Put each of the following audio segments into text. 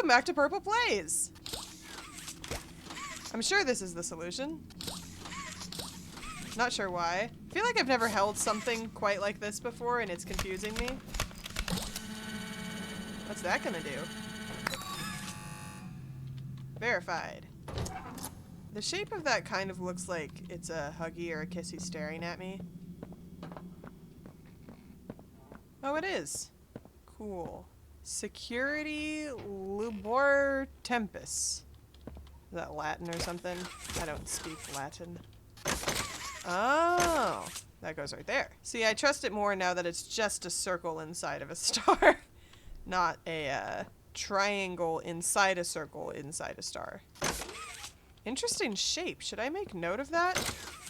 Welcome back to Purple Plays! I'm sure this is the solution. Not sure why. I feel like I've never held something quite like this before and it's confusing me. What's that gonna do? Verified. The shape of that kind of looks like it's a Huggy or a Kissy staring at me. Oh, it is. Cool. Security Lubor Tempus. Is that Latin or something? I don't speak Latin. Oh, that goes right there. See, I trust it more now that it's just a circle inside of a star. Not a triangle inside a circle inside a star. Interesting shape. Should I make note of that?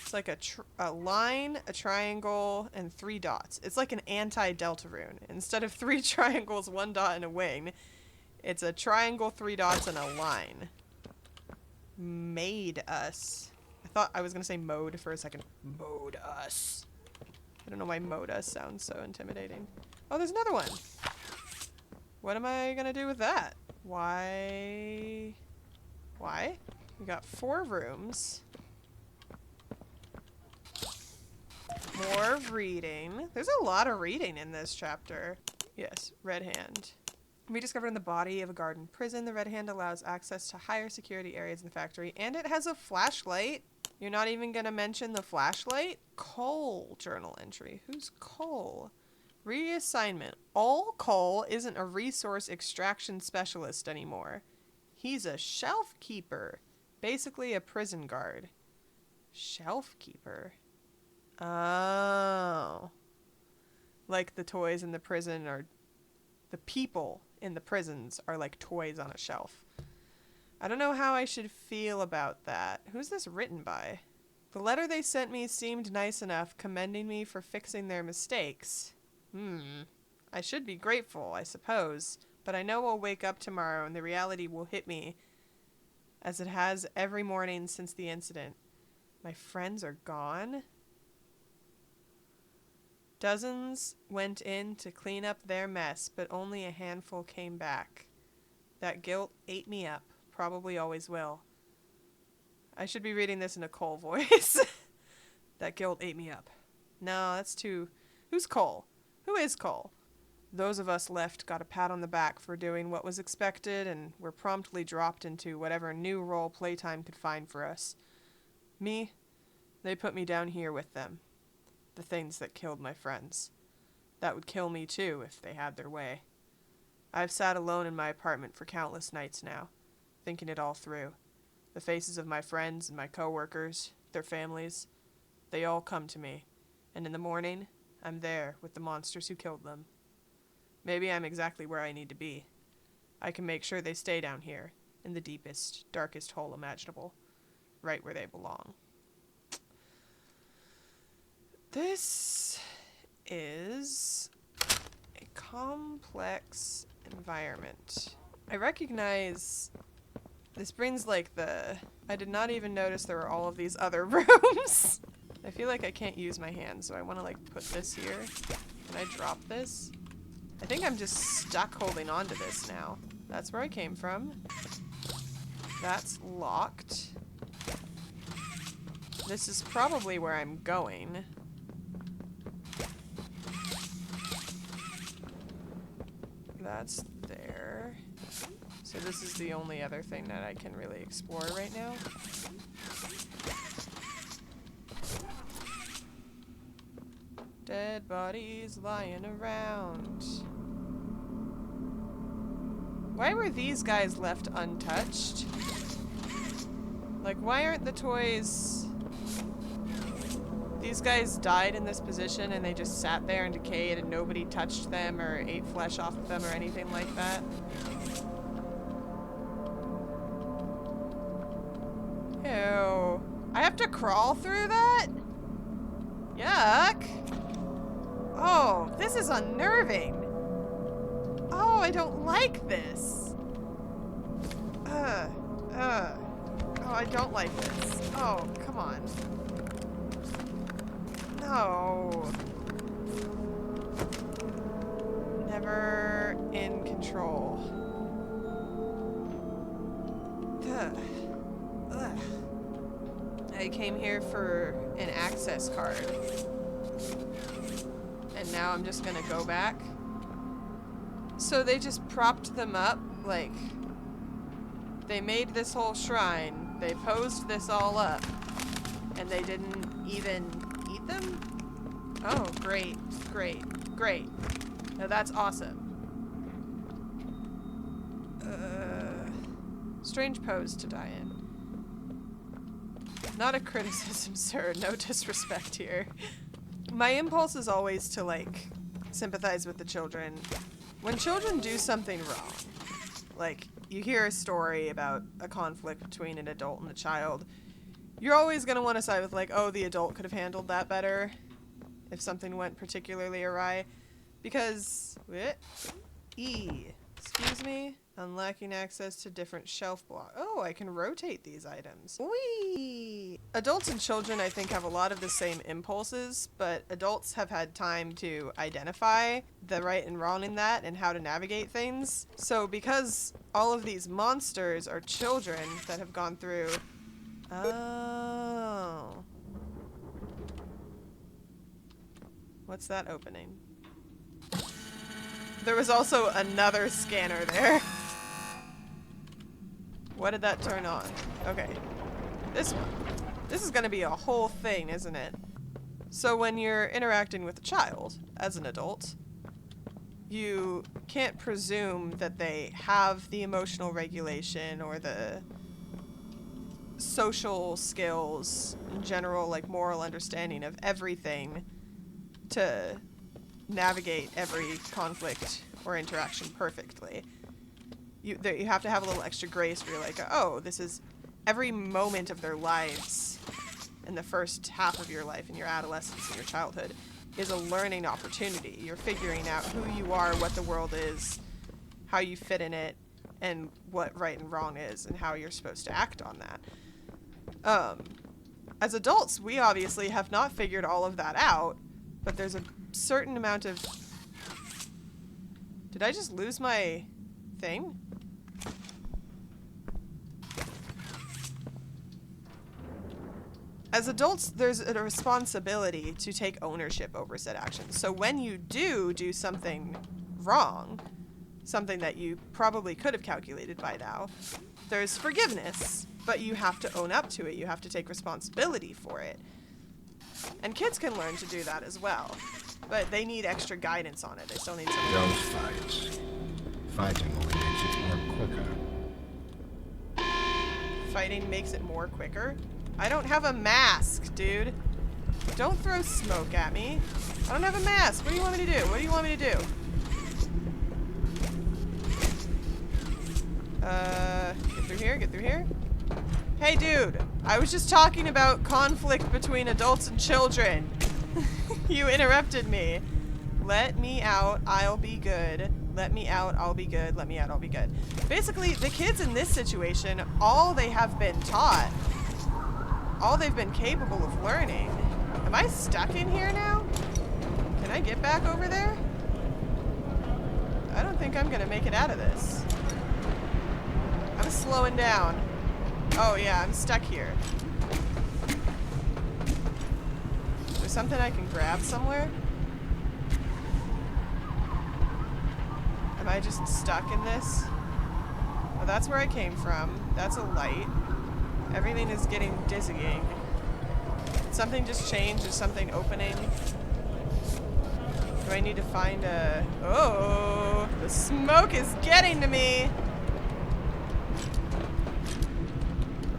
It's like a line, a triangle, and 3 dots. It's like an anti-delta rune. Instead of 3 triangles, 1 dot, and a wing, it's a triangle, 3 dots, and a line. Made us. I thought I was going to say mode for a second. Mode us. I don't know why mode us sounds so intimidating. Oh, there's another one. What am I going to do with that? Why? Why? We got 4 rooms. More reading. There's a lot of reading in this chapter. Yes, Red Hand. Rediscovered in the body of a garden prison, the Red Hand allows access to higher security areas in the factory, and it has a flashlight. You're not even going to mention the flashlight? Cole journal entry. Who's Cole? Reassignment. All Cole isn't a resource extraction specialist anymore. He's a shelf keeper. Basically a prison guard. Shelf keeper? Oh. Like the toys in the prison are... The people in the prisons are like toys on a shelf. I don't know how I should feel about that. Who's this written by? The letter they sent me seemed nice enough, commending me for fixing their mistakes. I should be grateful, I suppose, but I know I'll wake up tomorrow and the reality will hit me, as it has every morning since the incident. My friends are gone? Dozens went in to clean up their mess, but only a handful came back. That guilt ate me up. Probably always will. I should be reading this in a Cole voice. That guilt ate me up. No, that's too... Who's Cole? Who is Cole? Those of us left got a pat on the back for doing what was expected and were promptly dropped into whatever new role Playtime could find for us. Me? They put me down here with them. The things that killed my friends. That would kill me too if they had their way. I've sat alone in my apartment for countless nights now, thinking it all through. The faces of my friends and my coworkers, their families, they all come to me, and in the morning, I'm there with the monsters who killed them. Maybe I'm exactly where I need to be. I can make sure they stay down here, in the deepest, darkest hole imaginable, right where they belong. This is a complex environment. I recognize this brings like the... I did not even notice there were all of these other rooms. I feel like I can't use my hand, so I want to like put this here. Can I drop this? I think I'm just stuck holding on to this now. That's where I came from. That's locked. This is probably where I'm going. That's there. So this is the only other thing that I can really explore right now. Dead bodies lying around. Why were these guys left untouched? Like, why aren't the toys... These guys died in this position and they just sat there and decayed and nobody touched them or ate flesh off of them or anything like that. Ew. I have to crawl through that? Yuck. Oh, this is unnerving. Oh, I don't like this. Oh, I don't like this. Oh, come on. No. Never in control. Ugh. Ugh. I came here for an access card. And now I'm just gonna go back. So they just propped them up, like, they made this whole shrine, they posed this all up, and they didn't even eat them? Oh, great, great, great. Now that's awesome. Strange pose to die in. Not a criticism, sir. No disrespect here. My impulse is always to, like, sympathize with the children. When children do something wrong, like, you hear a story about a conflict between an adult and a child, you're always going to want to side with, like, oh, the adult could have handled that better if something went particularly awry. Because, excuse me? Unlocking access to different shelf blocks. Oh, I can rotate these items. Whee! Adults and children, I think, have a lot of the same impulses, but adults have had time to identify the right and wrong in that and how to navigate things. So because all of these monsters are children that have gone through... Oh. What's that opening? There was also another scanner there. What did that turn on? Okay. This one. This is gonna be a whole thing, isn't it? So when you're interacting with a child, as an adult, you can't presume that they have the emotional regulation or the social skills, in general, like moral understanding of everything to navigate every conflict or interaction perfectly. You have to have a little extra grace where you're like, oh, this is every moment of their lives in the first half of your life, in your adolescence and your childhood, is a learning opportunity. You're figuring out who you are, what the world is, how you fit in it, and what right and wrong is, and how you're supposed to act on that. As adults, we obviously have not figured all of that out, but there's a certain amount of... Did I just lose my thing? As adults, there's a responsibility to take ownership over said actions. So when you do something wrong, something that you probably could have calculated by now, there's forgiveness, but you have to own up to it. You have to take responsibility for it. And kids can learn to do that as well, but they need extra guidance on it. They still need some... Those fights. Fighting only makes it more quicker. Fighting makes it more quicker? I don't have a mask, dude. Don't throw smoke at me. I don't have a mask. What do you want me to do? What do you want me to do? Get through here, get through here. Hey, dude. I was just talking about conflict between adults and children. You interrupted me. Let me out, I'll be good. Let me out, I'll be good. Let me out, I'll be good. Basically, the kids in this situation, all they have been taught, all they've been capable of learning. Am I stuck in here now? Can I get back over there? I don't think I'm gonna make it out of this. I'm slowing down. Oh yeah, I'm stuck here. Is there something I can grab somewhere? Am I just stuck in this? Oh, that's where I came from. That's a light. Everything is getting dizzying. Did something just change? Is something opening? Do I need to find a... Oh, the smoke is getting to me.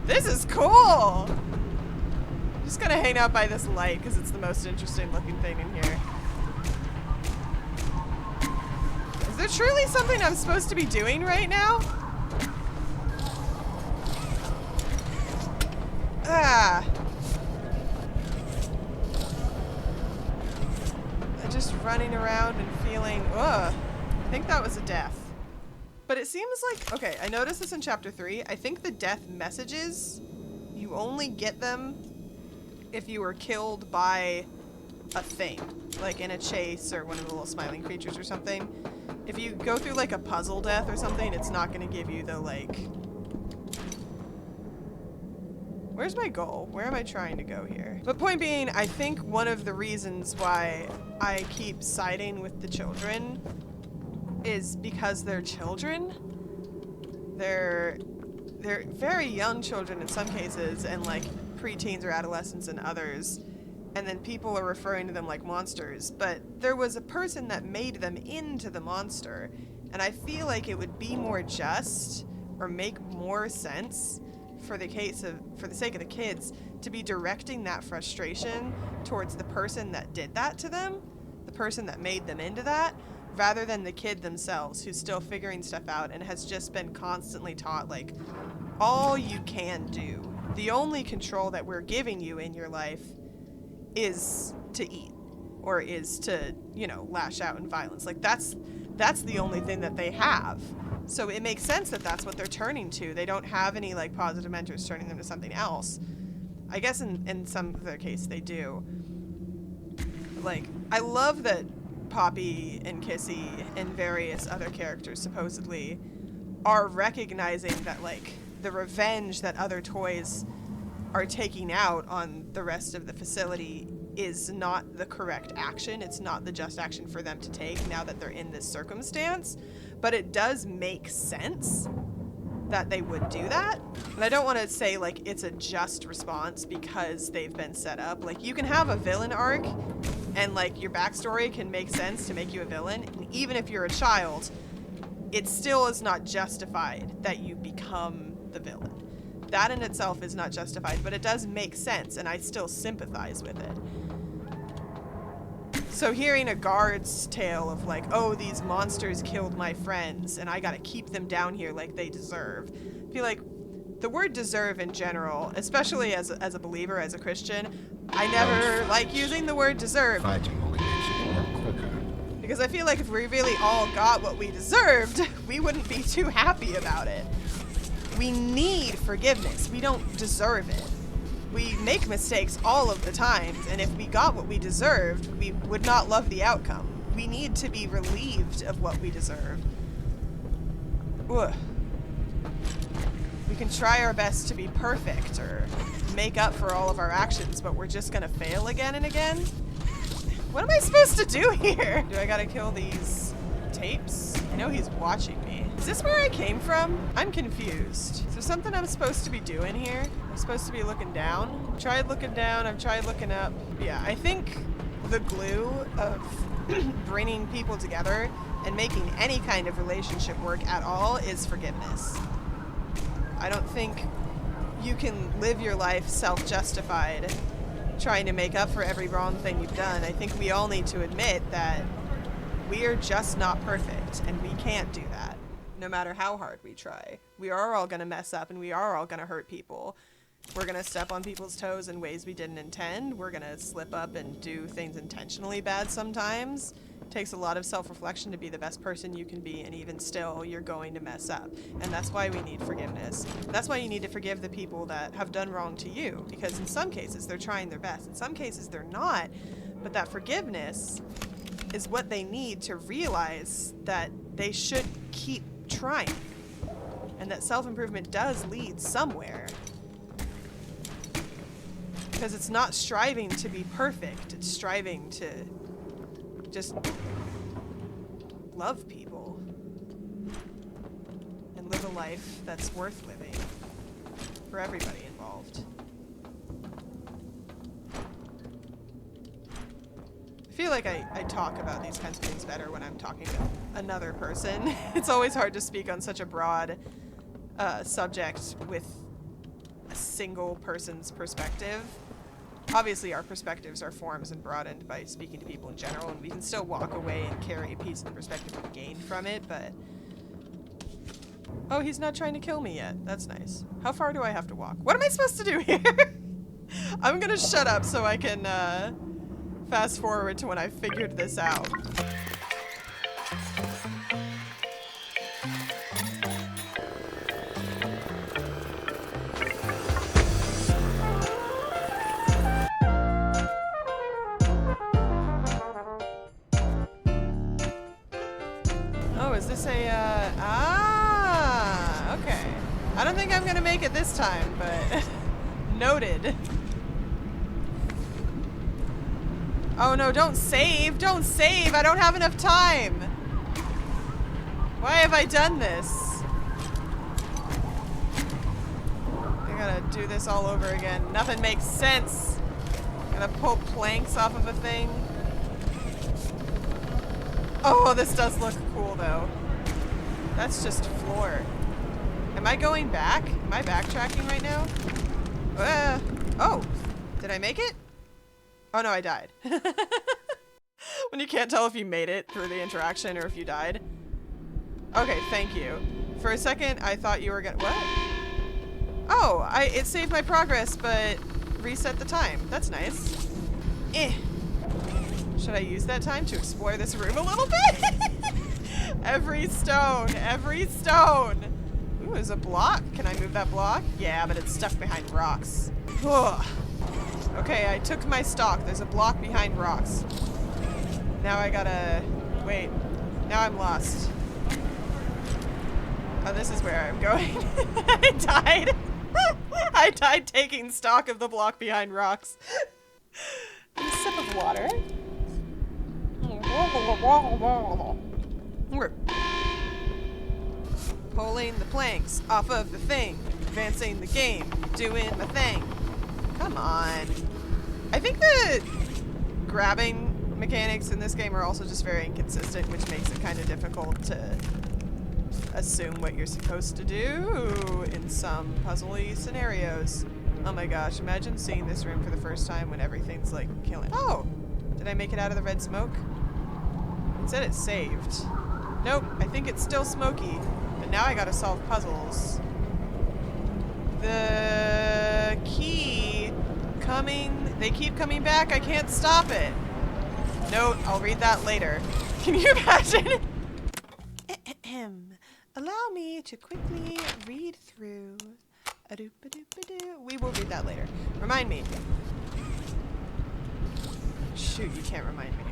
This is cool. I'm just gonna hang out by this light because it's the most interesting looking thing in here. Is there truly something I'm supposed to be doing right now? Ah. I'm just running around and feeling, ugh. I think that was a death. But it seems like, okay, I noticed this in chapter 3. I think the death messages, you only get them if you were killed by a thing. Like in a chase or one of the little smiling creatures or something. If you go through like a puzzle death or something, it's not going to give you the like Where's my goal? Where am I trying to go here? But point being, I think one of the reasons why I keep siding with the children is because they're children. They're very young children in some cases, and like preteens or adolescents in others. And then people are referring to them like monsters. But there was a person that made them into the monster. And I feel like it would be more just or make more sense for the sake of the kids to be directing that frustration towards the person that did that to them, the person that made them into that, rather than the kid themselves who's still figuring stuff out and has just been constantly taught, like, all you can do, the only control that we're giving you in your life is to eat, or is to, you know, lash out in violence. Like, that's the only thing that they have. So it makes sense that that's what they're turning to. They don't have any, like, positive mentors turning them to something else. I guess in some of their case they do. Like, I love that Poppy and Kissy and various other characters supposedly are recognizing that, like, the revenge that other toys are taking out on the rest of the facility is not the correct action. It's not the just action for them to take now that they're in this circumstance. But it does make sense that they would do that. And I don't want to say, like, it's a just response because they've been set up. Like, you can have a villain arc and, like, your backstory can make sense to make you a villain. And even if you're a child, it still is not justified that you become the villain. That in itself is not justified, but it does make sense, and I still sympathize with it. So hearing a guard's tale of, like, oh, these monsters killed my friends, and I gotta keep them down here like they deserve. I feel like the word deserve in general, especially as a believer, as a Christian, I never like using the word deserve. Fighting only makes it more quicker. Because I feel like if we really all got what we deserved, we wouldn't be too happy about it. We need forgiveness. We don't deserve it. We make mistakes all of the time, and if we got what we deserved, we would not love the outcome. We need to be relieved of what we deserve. Ugh. We can try our best to be perfect or make up for all of our actions, but we're just gonna fail again and again? What am I supposed to do here? Do I gotta kill these tapes? I know he's watching me. Is this where I came from? I'm confused. Is there something I'm supposed to be doing here? I'm supposed to be looking down? I've tried looking down, I've tried looking up. Yeah, I think the glue of bringing people together and making any kind of relationship work at all is forgiveness. I don't think you can live your life self-justified trying to make up for every wrong thing you've done. I think we all need to admit that we're just not perfect, and we can't do that, no matter how hard we try. We are all gonna mess up, and we are all gonna hurt people. We're gonna step on people's toes in ways we didn't intend. We're gonna slip up and do things intentionally bad sometimes. It takes a lot of self-reflection to be the best person you can be, and even still, you're going to mess up. And that's why we need forgiveness. That's why you need to forgive the people that have done wrong to you, because in some cases, they're trying their best. In some cases, they're not. But that forgiveness is what they need to realize that they should keep trying, and that self-improvement does lead somewhere. Because it's not striving to be perfect, it's striving to just love people and live a life that's worth living for everybody involved. I feel like I talk about these kinds of things better when I'm talking to another person. It's always hard to speak on such a broad subject with a single person's perspective. Obviously, our perspectives are formed and broadened by speaking to people in general, and we can still walk away and carry a piece of the perspective we gained from it, but... Oh, he's not trying to kill me yet. That's nice. How far do I have to walk? What am I supposed to do here? I'm gonna shut up so I can, fast forward to when I figured this out. Oh, is this a, okay. I don't think I'm gonna make it this time, but Noted. Oh no, don't save! Don't save! I don't have enough time! Why have I done this? I gotta do this all over again. Nothing makes sense! Gotta pull planks off of a thing. Oh, this does look cool though. That's just floor. Am I going back? Am I backtracking right now? Oh! Did I make it? Oh no, I died. When you can't tell if you made it through the interaction or if you died. Okay, thank you. For a second, I thought you were gonna- what? Oh, it saved my progress, but reset the time. That's nice. Eh. Should I use that time to explore this room a little bit? Every stone, every stone. Ooh, there's a block. Can I move that block? Yeah, but it's stuck behind rocks. Ugh. Okay, I took my stock. There's a block behind rocks. Now I gotta... wait. Now I'm lost. Oh, this is where I'm going. I died. I died taking stock of the block behind rocks. A sip of water. We're pulling the planks off of the thing. Advancing the game. Doing the thing. Come on. I think the grabbing mechanics in this game are also just very inconsistent, which makes it kind of difficult to assume what you're supposed to do in some puzzly scenarios. Oh my gosh, imagine seeing this room for the first time when everything's like killing. Oh! Did I make it out of the red smoke? It said it saved. Nope, I think it's still smoky. But now I gotta solve puzzles. The key coming. They keep coming back. I can't stop it. Note, I'll read that later. Can you imagine? Allow me to quickly read through. We will read that later. Remind me. Shoot, you can't remind me.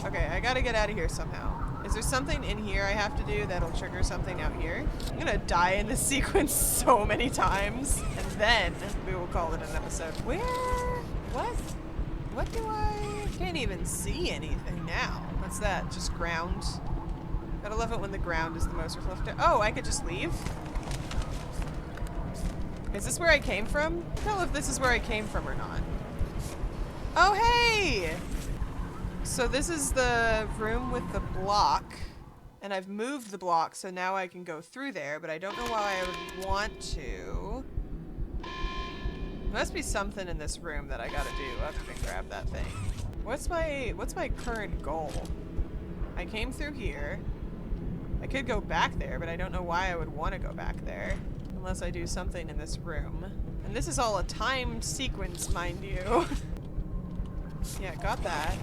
Okay, I gotta get out of here somehow. Is there something in here I have to do that'll trigger something out here? I'm gonna die in this sequence so many times, and then we will call it an episode. Where? What? What do I... can't even see anything now. What's that? Just ground? Gotta love it when the ground is the most reflective. Oh, I could just leave? Is this where I came from? I can't tell if this is where I came from or not. Oh, hey! So this is the room with the block, and I've moved the block, so now I can go through there, but I don't know why I would want to. There must be something in this room that I gotta do other than grab that thing. What's my current goal? I came through here. I could go back there, but I don't know why I would want to go back there. Unless I do something in this room. And this is all a timed sequence, mind you. Yeah, got that.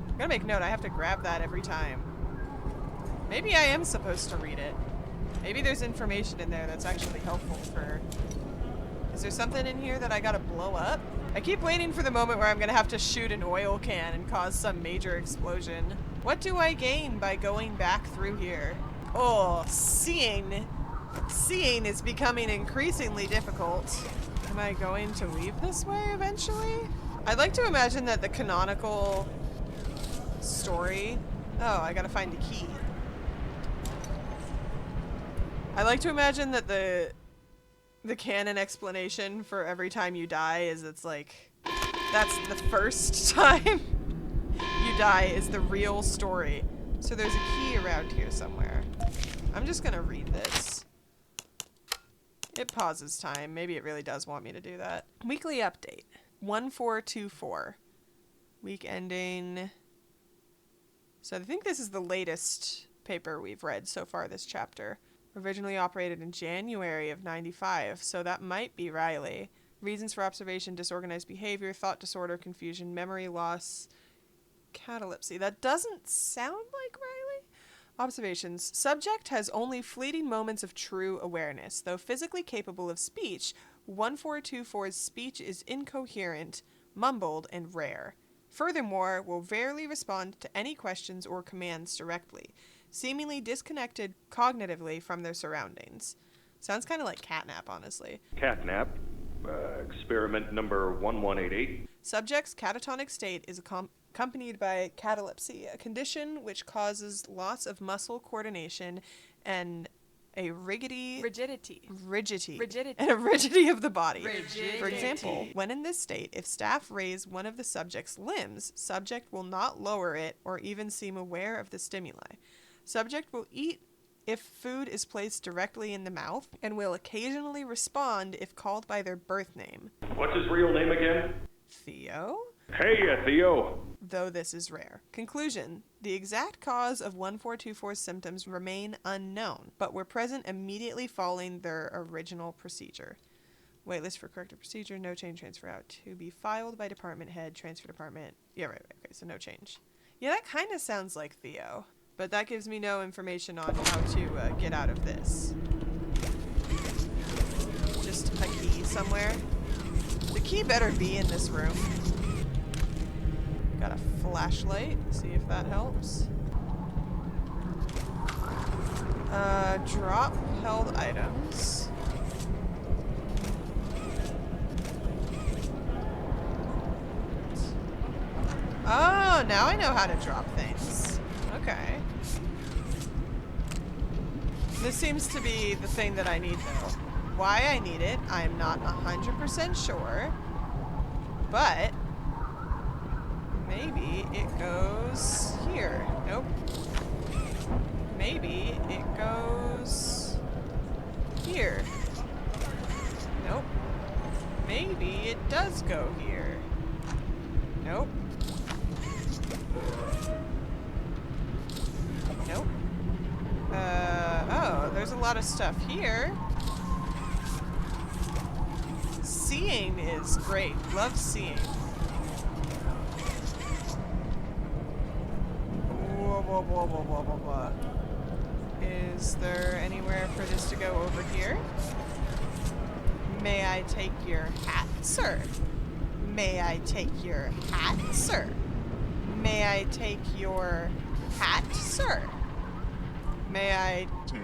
I'm gonna make note, I have to grab that every time. Maybe I am supposed to read it. Maybe there's information in there that's actually helpful for... Is there something in here that I gotta blow up? I keep waiting for the moment where I'm gonna have to shoot an oil can and cause some major explosion. What do I gain by going back through here? Oh, seeing is becoming increasingly difficult. Am I going to leave this way eventually? I'd like to imagine that the canonical story... Oh, I gotta find a key. I like to imagine that the canon explanation for every time you die is it's like... That's the first time you die is the real story. So there's a key around here somewhere. I'm just gonna read this. It pauses time. Maybe it really does want me to do that. Weekly update. 1424. Week ending... So I think this is the latest paper we've read so far this chapter. Originally operated in January of 95, so that might be Riley. Reasons for observation: disorganized behavior, thought disorder, confusion, memory loss, catalepsy. That doesn't sound like Riley. Observations. Subject has only fleeting moments of true awareness. Though physically capable of speech, 1424's speech is incoherent, mumbled, and rare. Furthermore, will rarely respond to any questions or commands directly, seemingly disconnected cognitively from their surroundings. Sounds kind of like catnap, honestly. Catnap? experiment number 1188. Subject's catatonic state is accompanied by catalepsy, a condition which causes loss of muscle coordination and a rigidity of the body. Rigidity. For example, when in this state, if staff raise one of the subject's limbs, subject will not lower it or even seem aware of the stimuli. Subject will eat if food is placed directly in the mouth and will occasionally respond if called by their birth name. What's his real name again? Theo? Hey, Theo. Though this is rare. Conclusion. The exact cause of 1424's symptoms remain unknown, but were present immediately following their original procedure. Waitlist for corrective procedure, no change, transfer out. To be filed by department head, transfer department. Yeah, right, okay, so no change. Yeah, that kind of sounds like Theo, but that gives me no information on how to get out of this. Just a key somewhere. The key better be in this room. Got a flashlight. See if that helps. Drop held items. Oh, now I know how to drop things. Okay. This seems to be the thing that I need, though. Why I need it, I'm not 100% sure. But maybe it goes here. Nope. Maybe it goes here. Nope. Maybe it does go here. Nope. Nope. Oh, there's a lot of stuff here. Seeing is great. Love seeing. Whoa, whoa, whoa, whoa, whoa, whoa, whoa. Is there anywhere for this to go over here? May I take your hat, sir? May I take your hat, sir? May I take your hat, sir? May I take...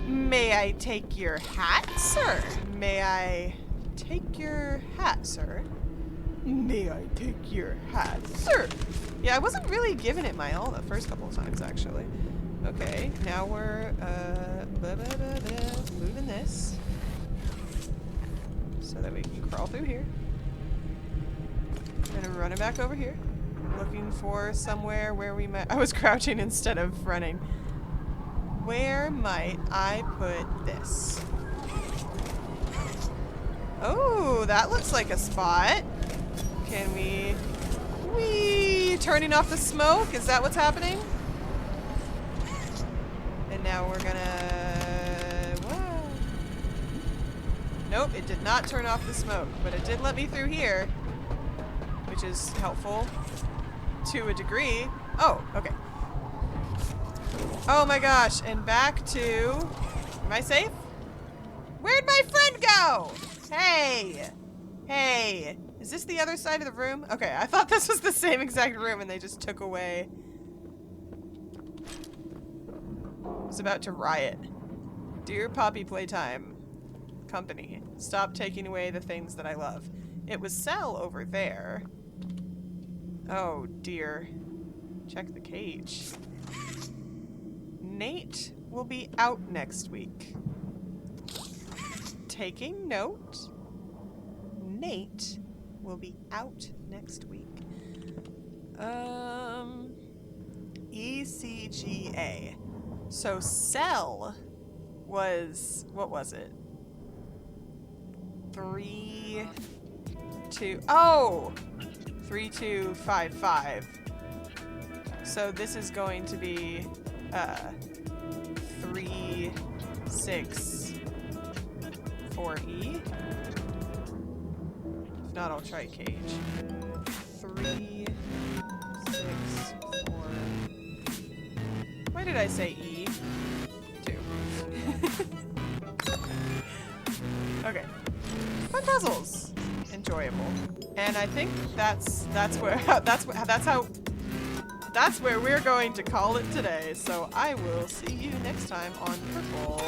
May I take your hat, sir? May I take your hat, sir? May I take your hat, sir? Yeah, I wasn't really giving it my all the first couple of times, actually. Okay, now we're, moving this so that we can crawl through here. And running back over here, looking for somewhere where we might... I was crouching instead of running. Where might I put this? Oh, that looks like a spot. Can we... Whee! Turning off the smoke? Is that what's happening? And now we're gonna... Whoa. Nope, it did not turn off the smoke, but it did let me through here, which is helpful to a degree. Oh, okay. Oh my gosh, and back to... Am I safe? Where'd my friend go? Hey! Hey! Is this the other side of the room? Okay, I thought this was the same exact room and they just took away... I was about to riot. Dear Poppy Playtime Company, stop taking away the things that I love. It was Cell over there. Oh dear. Check the cage. Nate will be out next week. Taking note. Nate will be out next week. ECGA. So Cell was, what was it? 3255. So this is going to be 364E. If not, I'll try cage. 364. Why did I say E? 2. Okay. Fun puzzles. Enjoyable. And I think that's how that's where we're going to call it today. So I will see you next time on Purple